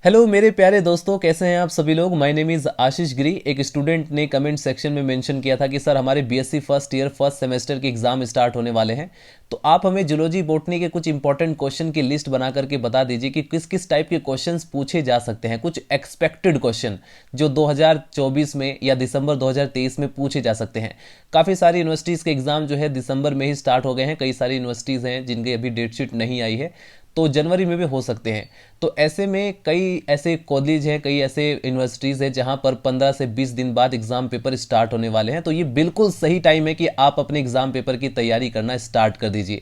Hello मेरे प्यारे दोस्तों, कैसे हैं आप सभी लोग। माय नेम इज़ आशीष गिरी। एक स्टूडेंट ने कमेंट सेक्शन में मेंशन किया था कि सर हमारे BSc first year first semester के एग्जाम स्टार्ट होने वाले हैं, तो आप हमें जूलॉजी बॉटनी के कुछ इंपॉर्टेंट क्वेश्चन की लिस्ट बना करके बता दीजिए कि किस किस टाइप के क्वेश्चंस पूछे जा सकते हैं, कुछ एक्सपेक्टेड क्वेश्चन जो 2024 में या दिसंबर 2023 में पूछे जा सकते हैं। काफ़ी सारी यूनिवर्सिटीज़ के एग्जाम जो है दिसंबर में ही स्टार्ट हो गए हैं, कई सारी यूनिवर्सिटीज़ हैं जिनकी अभी डेट शीट नहीं आई है, तो जनवरी में भी हो सकते हैं। तो ऐसे में कई ऐसे कॉलेज हैं, कई ऐसे यूनिवर्सिटीज़ हैं जहां पर 15 से 20 दिन बाद एग्ज़ाम पेपर स्टार्ट होने वाले हैं, तो ये बिल्कुल सही टाइम है कि आप अपने एग्ज़ाम पेपर की तैयारी करना स्टार्ट कर दीजिए।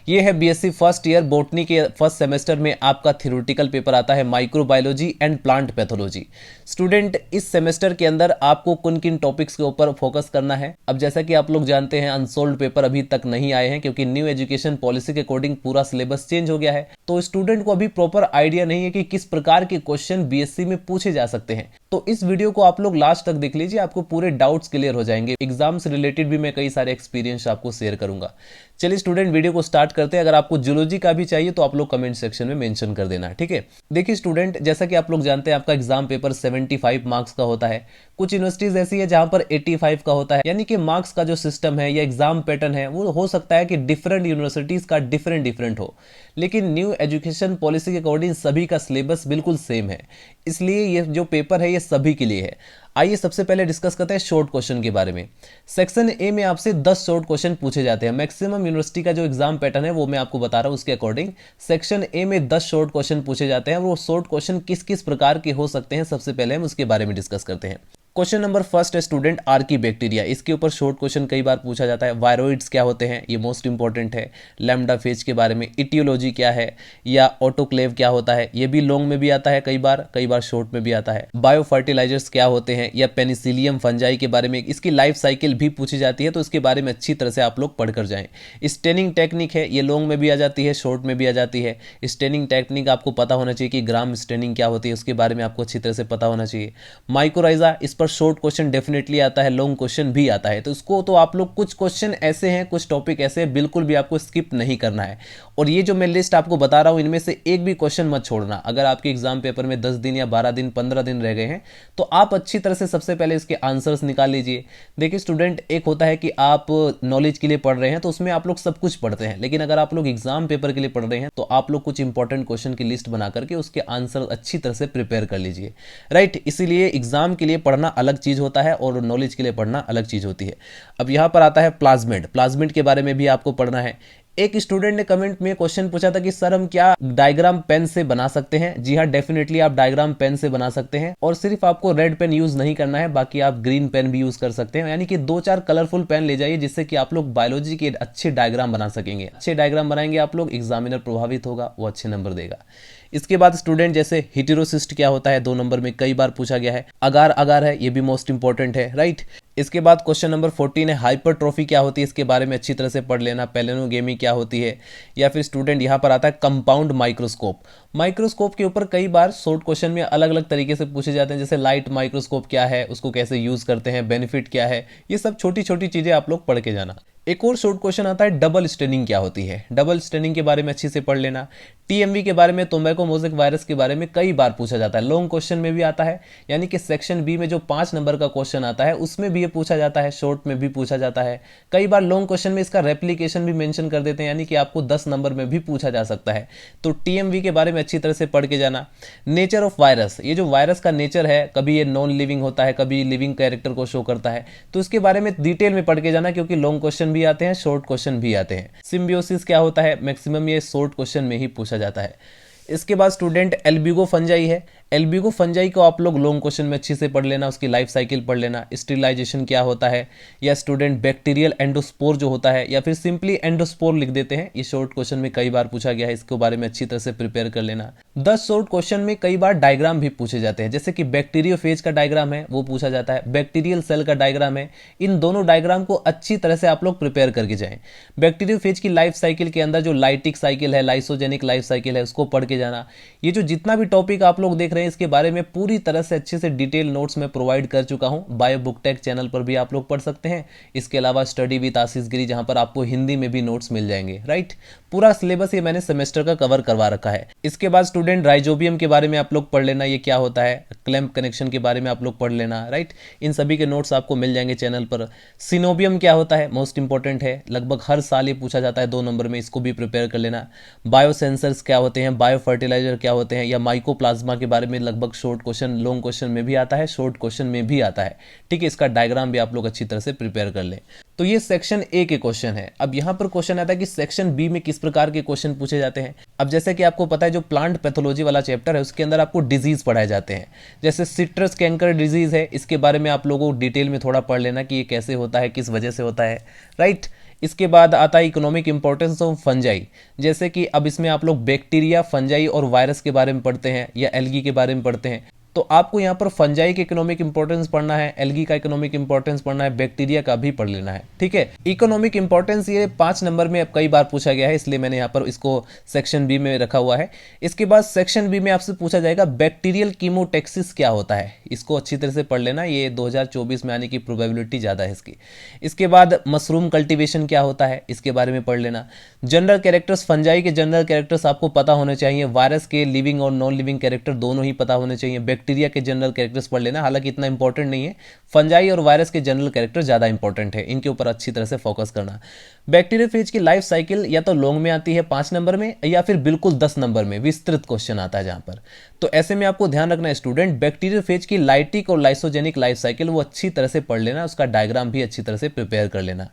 ये है बीएससी फर्स्ट ईयर बॉटनी के फर्स्ट सेमेस्टर में आपका थ्योरेटिकल पेपर आता है microbiology and plant pathology. Student, इस सेमेस्टर के अंदर आपको किन किन टॉपिक्स के ऊपर फोकस करना है। अब जैसा कि आप लोग जानते हैं, अनसोल्ड पेपर अभी तक नहीं आए हैं क्योंकि न्यू एजुकेशन पॉलिसी के अकॉर्डिंग पूरा सिलेबस चेंज हो गया है, तो स्टूडेंट को अभी प्रॉपर आइडिया नहीं है कि किस प्रकार के क्वेश्चन बीएससी में पूछे जा सकते हैं। तो इस वीडियो को आप लोग लास्ट तक देख लीजिए, आपको पूरे डाउट्स क्लियर हो जाएंगे। एग्जाम से रिलेटेड भी मैं कई सारे एक्सपीरियंस आपको शेयर करूंगा। चलिए स्टूडेंट, वीडियो को स्टार्ट करते हैं। अगर आपको जूलॉजी का भी चाहिए तो आप लोग कमेंट सेक्शन में मेंशन कर देना, ठीक है। देखिए स्टूडेंट, जैसा कि आप लोग जानते हैं आपका एग्जाम पेपर 75 मार्क्स का होता है। कुछ यूनिवर्सिटीज ऐसी है जहां पर 85 का होता है, यानी कि मार्क्स का जो सिस्टम है या एग्जाम पैटर्न है वो हो सकता है कि डिफरेंट यूनिवर्सिटीज का डिफरेंट हो, लेकिन न्यू एजुकेशन पॉलिसी के अकॉर्डिंग सभी का सिलेबस बिल्कुल सेम है, इसलिए ये जो पेपर है ये सभी के लिए है। आइए सबसे पहले डिस्कस करते हैं शॉर्ट क्वेश्चन के बारे में। सेक्शन ए में आपसे 10 शॉर्ट क्वेश्चन पूछे जाते हैं। मैक्सिमम यूनिवर्सिटी का जो एग्जाम पैटर्न है वो मैं आपको बता रहा हूं, उसके अकॉर्डिंग सेक्शन ए में 10 शॉर्ट क्वेश्चन पूछे जाते हैं। वो शॉर्ट क्वेश्चन किस किस प्रकार के हो सकते हैं, सबसे पहले हम उसके बारे में डिस्कस करते हैं। क्वेश्चन नंबर फर्स्ट है स्टूडेंट, आर्की बैक्टीरिया। इसके ऊपर शॉर्ट क्वेश्चन कई बार पूछा जाता है। वायरोइड्स क्या होते हैं, ये मोस्ट इंपॉर्टेंट है। लैम्डा फेज के बारे में, इटियोलॉजी क्या है या ऑटोक्लेव क्या होता है, ये भी लॉन्ग में भी आता है, कई बार शॉर्ट में भी आता है। बायो फर्टिलाइजर्स क्या होते हैं या पेनिसिलियम फंजाई के बारे में, इसकी लाइफ साइकिल भी पूछी जाती है, तो इसके बारे में अच्छी तरह से आप लोग पढ़कर जाएं। स्टेनिंग टेक्निक है, ये लॉन्ग में भी आ जाती है, शॉर्ट में भी आ जाती है। स्टेनिंग टेक्निक आपको पता होना चाहिए कि ग्राम स्टेनिंग क्या होती है, उसके बारे में आपको अच्छी तरह से पता होना चाहिए। माइक्रोराइजा, इस पर शॉर्ट क्वेश्चन डेफिनेटली आता है, लॉन्ग क्वेश्चन भी आता है, तो इसको तो आप लोग कुछ क्वेश्चन ऐसे हैं, कुछ टॉपिक ऐसे हैं, बिल्कुल भी आपको स्किप नहीं करना है। और ये जो मैं लिस्ट आपको बता रहा हूं, इनमें से एक भी क्वेश्चन मत छोड़ना। अगर आपके एग्जाम पेपर में 10 दिन या 12 दिन 15 दिन रह गए हैं तो आप अच्छी तरह से सबसे पहले इसके आंसर्स निकाल लीजिए। देखिए स्टूडेंट, एक होता है कि आप नॉलेज के लिए पढ़ रहे हैं तो उसमें आप लोग सब कुछ पढ़ते हैं, लेकिन अगर आप लोग एग्जाम पेपर के लिए पढ़ रहे हैं तो आप लोग कुछ इंपॉर्टेंट क्वेश्चन की लिस्ट बना करके उसके आंसर अच्छी तरह से प्रिपेयर कर लीजिए, राइट। इसीलिए एग्जाम के लिए पढ़ना अलग चीज होता है और नॉलेज के लिए पढ़ना अलग चीज होती है। अब यहां पर आता है प्लाज्मिड। प्लाज्मिड के बारे में भी आपको पढ़ना है। एक स्टूडेंट ने कमेंट में क्वेश्चन पूछा था कि सर हम क्या डायग्राम पेन से बना सकते हैं। जी हाँ, डेफिनेटली आप डायग्राम पेन से बना सकते हैं, और सिर्फ आपको रेड पेन यूज नहीं करना है, बाकी आप ग्रीन पेन भी यूज कर सकते हैं। यानी कि 2-4 कलरफुल पेन ले जाइए जिससे कि आप लोग बायोलॉजी के अच्छे डायग्राम बना सकेंगे। अच्छे डायग्राम बनाएंगे आप लोग, एग्जामिनर प्रभावित होगा, वो अच्छे नंबर देगा। इसके बाद स्टूडेंट, जैसे हिटेरोसिस्ट क्या होता है, 2 नंबर में कई बार पूछा गया है। अगार अगार है, ये भी मोस्ट इंपॉर्टेंट है, राइट। इसके बाद क्वेश्चन नंबर 14 है हाइपरट्रॉफी क्या होती है, इसके बारे में अच्छी तरह से पढ़ लेना। पेलेनोगेमी क्या होती है, या फिर स्टूडेंट यहाँ पर आता है कंपाउंड माइक्रोस्कोप। माइक्रोस्कोप के ऊपर कई बार शॉर्ट क्वेश्चन में अलग अलग तरीके से पूछे जाते हैं, जैसे लाइट माइक्रोस्कोप क्या है, उसको कैसे यूज करते हैं, बेनिफिट क्या है, ये सब छोटी छोटी चीजें आप लोग पढ़ के जाना। एक और शॉर्ट क्वेश्चन आता है डबल स्टेनिंग क्या होती है। डबल स्टेनिंग के बारे में अच्छे से पढ़ लेना। टीएमवी के बारे में, टोबैको मोज़ेक वायरस के बारे में कई बार पूछा जाता है, लॉन्ग क्वेश्चन में भी आता है, यानी कि सेक्शन बी में जो 5 नंबर का क्वेश्चन आता है उसमें भी ये पूछा जाता है, शॉर्ट में भी पूछा जाता है। कई बार लॉन्ग क्वेश्चन में इसका रेप्लीकेशन भी मेंशन कर देते हैं, यानी कि आपको 10 नंबर में भी पूछा जा सकता है। तो टीएमवी के बारे में अच्छी तरह से पढ़ के जाना। नेचर ऑफ वायरस, ये जो वायरस का नेचर है, कभी ये नॉन लिविंग होता है, कभी लिविंग कैरेक्टर को शो करता है, तो इसके बारे में डिटेल में पढ़ के जाना, क्योंकि लॉन्ग क्वेश्चन भी आते हैं, शॉर्ट क्वेश्चन भी आते हैं। सिम्बियोसिस क्या होता है, मैक्सिमम ये शॉर्ट क्वेश्चन में ही पूछा जाता है। इसके बाद स्टूडेंट एल्ब्यूगो फंजाई है। एल्ब्यूगो फंजाई को आप लोग लॉन्ग क्वेश्चन में अच्छे से पढ़ लेना, उसकी लाइफ साइकिल पढ़ लेना। स्टेरिलाइजेशन क्या होता है, या स्टूडेंट बैक्टीरियल एंडोस्पोर जो होता है, या फिर सिंपली एंडोस्पोर लिख देते हैं, ये शॉर्ट क्वेश्चन में कई बार पूछा गया है, इसके बारे में अच्छी तरह से प्रिपेयर कर लेना। 10 शॉर्ट क्वेश्चन में कई बार डायग्राम भी पूछे जाते हैं, जैसे कि बैक्टीरियोफेज का डायग्राम है वो पूछा जाता है, बैक्टीरियल सेल का डायग्राम है। इन दोनों डायग्राम को अच्छी तरह से आप लोग प्रिपेयर करके जाएं। बैक्टीरियोफेज की लाइफ साइकिल के अंदर जो लाइटिक साइकिल है, लाइसोजेनिक लाइफ साइकिल है, उसको पढ़ के जाना। ये जो जितना भी टॉपिक आप लोग देख रहे करें इसके बारे में पूरी तरह से अच्छे से डिटेल नोट्स मैं प्रोवाइड कर चुका हूं। बायो बुक टेक चैनल पर भी आप लोग पढ़ सकते हैं। इसके अलावा स्टडी विद आशीष गिरी, जहां पर आपको हिंदी में भी नोट्स मिल जाएंगे, राइट। पूरा सिलेबस ये मैंने सेमेस्टर का कवर करवा रखा है। इसके बाद स्टूडेंट राइजोबियम के बारे में आप लोग पढ़ लेना, ये क्या होता है। क्लैंप कनेक्शन के बारे में आप लोग पढ़ लेना, राइट। इन सभी के नोट्स आपको मिल जाएंगे चैनल पर। सिनोबियम क्या होता है, मोस्ट इंपॉर्टेंट है, लगभग हर साल ये पूछा जाता है 2 नंबर में, इसको भी प्रिपेयर कर लेना। बायोसेंसर्स क्या होते हैं, बायो फर्टिलाइजर क्या होते हैं, या माइकोप्लाज्मा के बारे में लगभग शॉर्ट क्वेश्चन, लॉन्ग क्वेश्चन में भी आता है, शॉर्ट क्वेश्चन में भी आता है, ठीक है। इसका डायग्राम भी आप लोग अच्छी तरह से प्रिपेयर कर लें। तो ये सेक्शन ए के क्वेश्चन है। अब यहां पर क्वेश्चन आता है कि सेक्शन बी में किस प्रकार के क्वेश्चन पूछे जाते हैं। अब जैसे कि आपको पता है जो प्लांट पैथोलॉजी वाला चैप्टर है उसके अंदर आपको डिजीज पढ़ाए जाते हैं। जैसे सिट्रस कैंकर डिजीज है, इसके बारे में आप लोगों को डिटेल में थोड़ा पढ़ लेना कि ये कैसे होता है, किस वजह से होता है, राइट। इसके बाद आता है इकोनॉमिक इंपॉर्टेंस ऑफ फंजाई, जैसे कि अब इसमें आप लोग बैक्टीरिया, फंजाई और वायरस के बारे में पढ़ते हैं या एल्गी के बारे में पढ़ते हैं। तो आपको यहाँ पर फंजाई के इकोनॉमिक इंपॉर्टेंस पढ़ना है, एल्गी का इकोनॉमिक इंपॉर्टेंस पढ़ना है, बैक्टीरिया का भी पढ़ लेना है, ठीक है। इकोनॉमिक इंपॉर्टेंस ये 5 नंबर में अब कई बार पूछा गया है, इसलिए मैंने यहाँ पर इसको सेक्शन बी में रखा हुआ है। इसके बाद सेक्शन बी में आपसे पूछा जाएगा बैक्टीरियल कीमोटैक्सिस क्या होता है, इसको अच्छी तरह से पढ़ लेना, ये 2024 में आने की प्रोबेबिलिटी ज़्यादा है इसकी। इसके बाद मशरूम कल्टिवेशन क्या होता है, इसके बारे में पढ़ लेना। जनरल कैरेक्टर्स, फंजाई के जनरल कैरेक्टर्स आपको पता होने चाहिए, वायरस के लिविंग और नॉन लिविंग कैरेक्टर दोनों ही पता होने चाहिए। बैक्टीरिया के जनरल कैरेक्टर्स पढ़ लेना, हालांकि इतना इंपॉर्टेंट नहीं है। फंजाई और वायरस के जनरल कैरेक्टर ज्यादा इंपॉर्टेंट है, इनके ऊपर अच्छी तरह से फोकस करना। बैक्टीरियोफेज की लाइफ साइकिल या तो लॉन्ग में आती है 5 नंबर में, या फिर बिल्कुल 10 नंबर में विस्तृत क्वेश्चन आता है जहां पर। तो ऐसे में आपको ध्यान रखना है स्टूडेंट, बैक्टीरियोफेज की लाइटिक और लाइसोजेनिक लाइफ साइकिल वो अच्छी तरह से पढ़ लेना, उसका डायग्राम भी अच्छी तरह से प्रिपेयर कर लेना।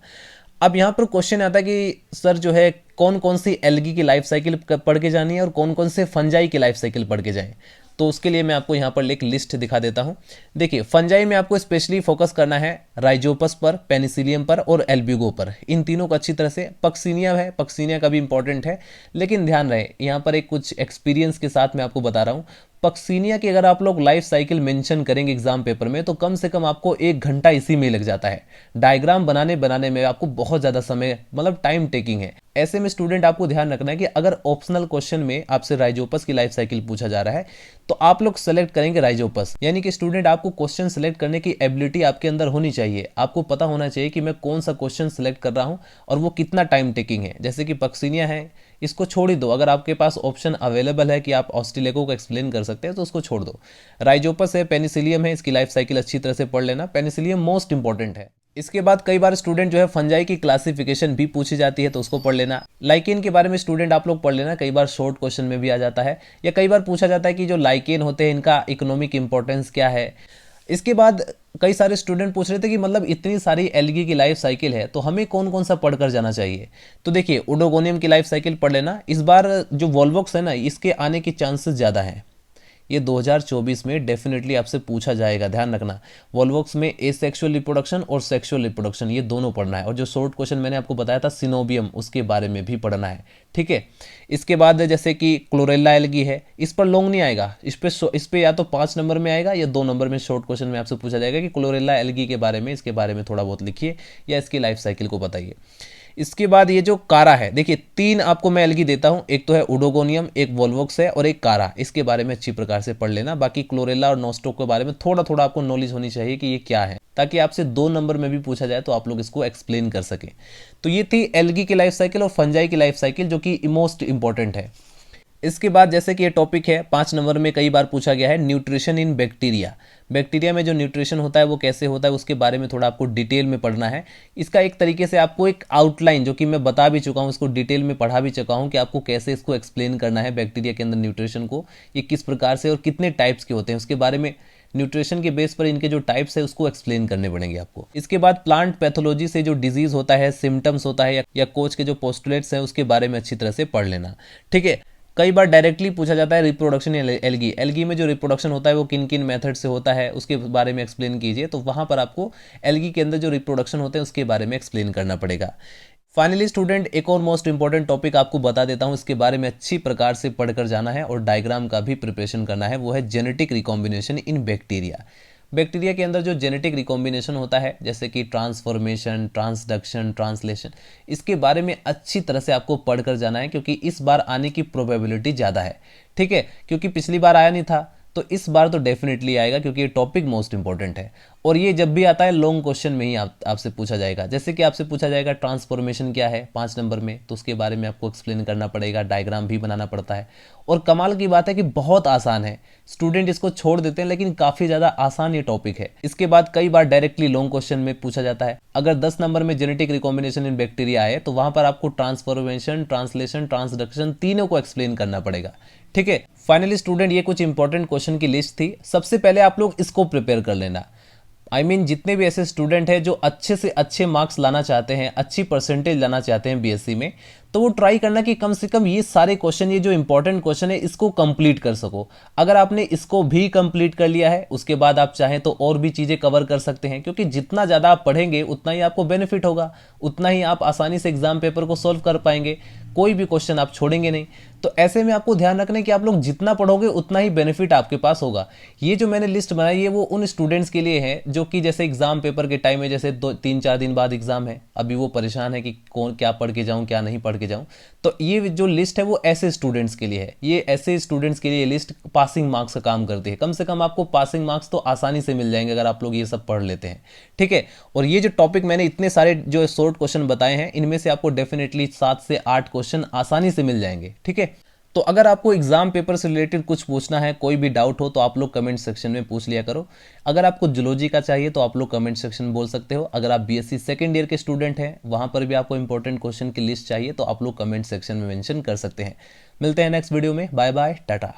अब यहाँ पर क्वेश्चन आता है कि सर जो है कौन कौन सी एल्गी की लाइफ साइकिल पढ़ के जानी है और कौन कौन से फंजाई की लाइफ साइकिल पढ़ के जाएं। तो उसके लिए मैं आपको यहाँ पर एक लिस्ट दिखा देता हूँ। देखिए, फंजाई में आपको स्पेशली फोकस करना है राइजोपस पर, पेनिसिलियम पर और एल्ब्यूगो पर, इन तीनों को अच्छी तरह से। पक्सीनिया है, पक्सीनिया का भी इंपॉर्टेंट है, लेकिन ध्यान रहे यहाँ पर एक कुछ एक्सपीरियंस के साथ मैं आपको बता रहा हूँ। पक्सीनिया की अगर आप लोग लाइफ साइकिल मेंशन करेंगे एग्जाम पेपर में तो कम से कम आपको 1 घंटा इसी में लग जाता है। डायग्राम बनाने में आपको बहुत ज़्यादा समय, मतलब टाइम टेकिंग है। ऐसे में स्टूडेंट आपको ध्यान रखना है कि अगर ऑप्शनल क्वेश्चन में आपसे राइजोपस की लाइफ साइकिल पूछा जा रहा है तो आप लोग सेलेक्ट करेंगे राइजोपस। यानी कि स्टूडेंट आपको क्वेश्चन सेलेक्ट करने की एबिलिटी आपके अंदर होनी चाहिए। आपको पता होना चाहिए कि मैं कौन सा क्वेश्चन सेलेक्ट कर रहा हूं और वो कितना टाइम टेकिंग है। जैसे कि पक्सीनिया है, इसको छोड़ ही दो। अगर आपके पास ऑप्शन अवेलेबल है कि आप ऑस्ट्रेलेको को एक्सप्लेन कर सकते हैं तो उसको छोड़ दो। राइजोपस है, पेनिसिलियम है, इसकी लाइफ साइकिल अच्छी तरह से पढ़ लेना। पेनिसिलियम मोस्ट इंपॉर्टेंट है। इसके बाद कई बार स्टूडेंट जो है फंजाई की क्लासिफिकेशन भी पूछी जाती है तो उसको पढ़ लेना। लाइकेन के बारे में स्टूडेंट आप लोग पढ़ लेना, कई बार शॉर्ट क्वेश्चन में भी आ जाता है, या कई बार पूछा जाता है कि जो लाइकेन होते हैं इनका इकोनॉमिक इंपॉर्टेंस क्या है। इसके बाद कई सारे स्टूडेंट पूछ रहे थे कि मतलब इतनी सारी एल्गी की लाइफ साइकिल है तो हमें कौन कौन सा पढ़कर जाना चाहिए। तो देखिए, ओडोगोनियम की लाइफ साइकिल पढ़ लेना। इस बार जो वॉल्वॉक्स है ना, इसके आने के चांसेस ज़्यादा हैं। ये 2024 में डेफिनेटली आपसे पूछा जाएगा, ध्यान रखना। वॉल्वॉक्स में एसेक्सुअल रिप्रोडक्शन और सेक्सुअल रिप्रोडक्शन ये दोनों पढ़ना है। और जो शॉर्ट क्वेश्चन मैंने आपको बताया था सिनोबियम, उसके बारे में भी पढ़ना है, ठीक है। इसके बाद जैसे कि क्लोरेला एल्गी है, इस पर लॉन्ग नहीं आएगा, इस पे या तो 5 नंबर में आएगा या 2 नंबर में शॉर्ट क्वेश्चन में आपसे पूछा जाएगा कि क्लोरेला एल्गी के बारे में, इसके बारे में थोड़ा बहुत लिखिए या इसकी लाइफ साइकिल को बताइए। इसके बाद ये जो कारा है, देखिए 3 आपको मैं एल्गी देता हूं, एक तो है ओडोगोनियम, एक वॉल्वॉक्स है और एक कारा। इसके बारे में अच्छी प्रकार से पढ़ लेना। बाकी क्लोरेला और नोस्टोक के बारे में थोड़ा थोड़ा आपको नॉलेज होनी चाहिए कि ये क्या है, ताकि आपसे 2 नंबर में भी पूछा जाए तो आप लोग इसको एक्सप्लेन कर सकें। तो ये थी एल्गी की लाइफ साइकिल और फंजाई की लाइफ साइकिल, जो कि मोस्ट इंपॉर्टेंट है। इसके बाद जैसे कि ये टॉपिक है 5 नंबर में कई बार पूछा गया है, न्यूट्रिशन इन बैक्टीरिया। बैक्टीरिया में जो न्यूट्रिशन होता है वो कैसे होता है उसके बारे में थोड़ा आपको डिटेल में पढ़ना है। इसका एक तरीके से आपको एक आउटलाइन, जो कि मैं बता भी चुका हूँ, उसको डिटेल में पढ़ा भी चुका हूँ कि आपको कैसे इसको एक्सप्लेन करना है बैक्टीरिया के अंदर न्यूट्रिशन को, ये किस प्रकार से और कितने टाइप्स के होते हैं उसके बारे में। न्यूट्रिशन के बेस पर इनके जो टाइप्स है उसको एक्सप्लेन करने पड़ेंगे आपको। इसके बाद प्लांट पैथोलॉजी से जो डिजीज होता है, सिम्टम्स होता है या कोच के जो पोस्टुलेट्स हैं उसके बारे में अच्छी तरह से पढ़ लेना, ठीक है। कई बार डायरेक्टली पूछा जाता है रिप्रोडक्शन एल्गी, एल्गी में जो रिप्रोडक्शन होता है वो किन किन मेथड से होता है उसके बारे में एक्सप्लेन कीजिए। तो वहां पर आपको एल्गी के अंदर जो रिप्रोडक्शन होते हैं उसके बारे में एक्सप्लेन करना पड़ेगा। फाइनली स्टूडेंट, एक और मोस्ट इंपॉर्टेंट टॉपिक आपको बता देता हूं, इसके बारे में अच्छी प्रकार से पढ़कर जाना है और डायग्राम का भी प्रिपरेशन करना है। वो है जेनेटिक रिकॉम्बिनेशन इन बैक्टीरिया। बैक्टीरिया के अंदर जो जेनेटिक रिकॉम्बिनेशन होता है, जैसे कि ट्रांसफॉर्मेशन, ट्रांसडक्शन, ट्रांसलेशन, इसके बारे में अच्छी तरह से आपको पढ़कर जाना है, क्योंकि इस बार आने की प्रोबेबिलिटी ज़्यादा है, ठीक है। क्योंकि पिछली बार आया नहीं था तो इस बार तो डेफिनेटली आएगा क्योंकि ये टॉपिक मोस्ट इंपॉर्टेंट है। और ये जब भी आता है लॉन्ग क्वेश्चन में ही आपसे पूछा जाएगा। जैसे कि आपसे पूछा जाएगा ट्रांसफॉर्मेशन क्या है 5 नंबर में, तो उसके बारे में आपको एक्सप्लेन करना पड़ेगा, डायग्राम भी बनाना पड़ता है। और कमाल की बात है कि बहुत आसान है, स्टूडेंट इसको छोड़ देते हैं लेकिन काफ़ी ज़्यादा आसान ये टॉपिक है। इसके बाद कई बार डायरेक्टली लॉन्ग क्वेश्चन में पूछा जाता है। अगर 10 नंबर में जेनेटिक रिकॉम्बिनेशन इन बैक्टीरिया है तो वहां पर आपको ट्रांसफॉर्मेशन, ट्रांसलेशन, ट्रांसडक्शन तीनों को एक्सप्लेन करना पड़ेगा। ठीक है, फाइनली स्टूडेंट ये कुछ इंपॉर्टेंट क्वेश्चन की लिस्ट थी। सबसे पहले आप लोग इसको प्रिपेयर कर लेना। जितने भी ऐसे स्टूडेंट हैं जो अच्छे से अच्छे मार्क्स लाना चाहते हैं, अच्छी परसेंटेज लाना चाहते हैं बीएससी में, तो वो ट्राई करना कि कम से कम ये सारे क्वेश्चन, ये जो इंपॉर्टेंट क्वेश्चन है, इसको कंप्लीट कर सको। अगर आपने इसको भी कंप्लीट कर लिया है, उसके बाद आप चाहें तो और भी चीज़ें कवर कर सकते हैं, क्योंकि जितना ज़्यादा आप पढ़ेंगे उतना ही आपको बेनिफिट होगा, उतना ही आप आसानी से एग्जाम पेपर को सॉल्व कर पाएंगे, कोई भी क्वेश्चन आप छोड़ेंगे नहीं। तो ऐसे में आपको ध्यान रखना है कि आप लोग जितना पढ़ोगे उतना ही बेनिफिट आपके पास होगा। ये जो मैंने लिस्ट बनाई है वो उन स्टूडेंट्स के लिए है जो कि जैसे एग्जाम पेपर के टाइम में, जैसे 2-3-4 दिन बाद एग्जाम है, अभी वो परेशान है कि कौन क्या पढ़ के जाऊं, क्या नहीं पढ़ के जाऊं। तो ये जो लिस्ट है वो ऐसे स्टूडेंट्स के लिए है। ये ऐसे स्टूडेंट्स के लिए लिस्ट पासिंग मार्क्स का काम करती है। कम से कम आपको पासिंग मार्क्स तो आसानी से मिल जाएंगे अगर आप लोग ये सब पढ़ लेते हैं। ठीक है, और ये जो टॉपिक मैंने इतने सारे जो शॉर्ट क्वेश्चन बताए हैं, इनमें से आपको डेफिनेटली 7 से 8 क्वेश्चन आसानी से मिल जाएंगे। ठीक है, तो अगर आपको एग्जाम पेपर से रिलेटेड कुछ पूछना है, कोई भी डाउट हो, तो आप लोग कमेंट सेक्शन में पूछ लिया करो। अगर आपको जूलॉजी का चाहिए तो आप लोग कमेंट सेक्शन में बोल सकते हो। अगर आप बीएससी सेकंड ईयर के स्टूडेंट हैं, वहां पर भी आपको इंपॉर्टेंट क्वेश्चन की लिस्ट चाहिए तो आप लोग कमेंट सेक्शन में मेंशन कर सकते हैं। मिलते हैं नेक्स्ट वीडियो में। Bye bye, Tata.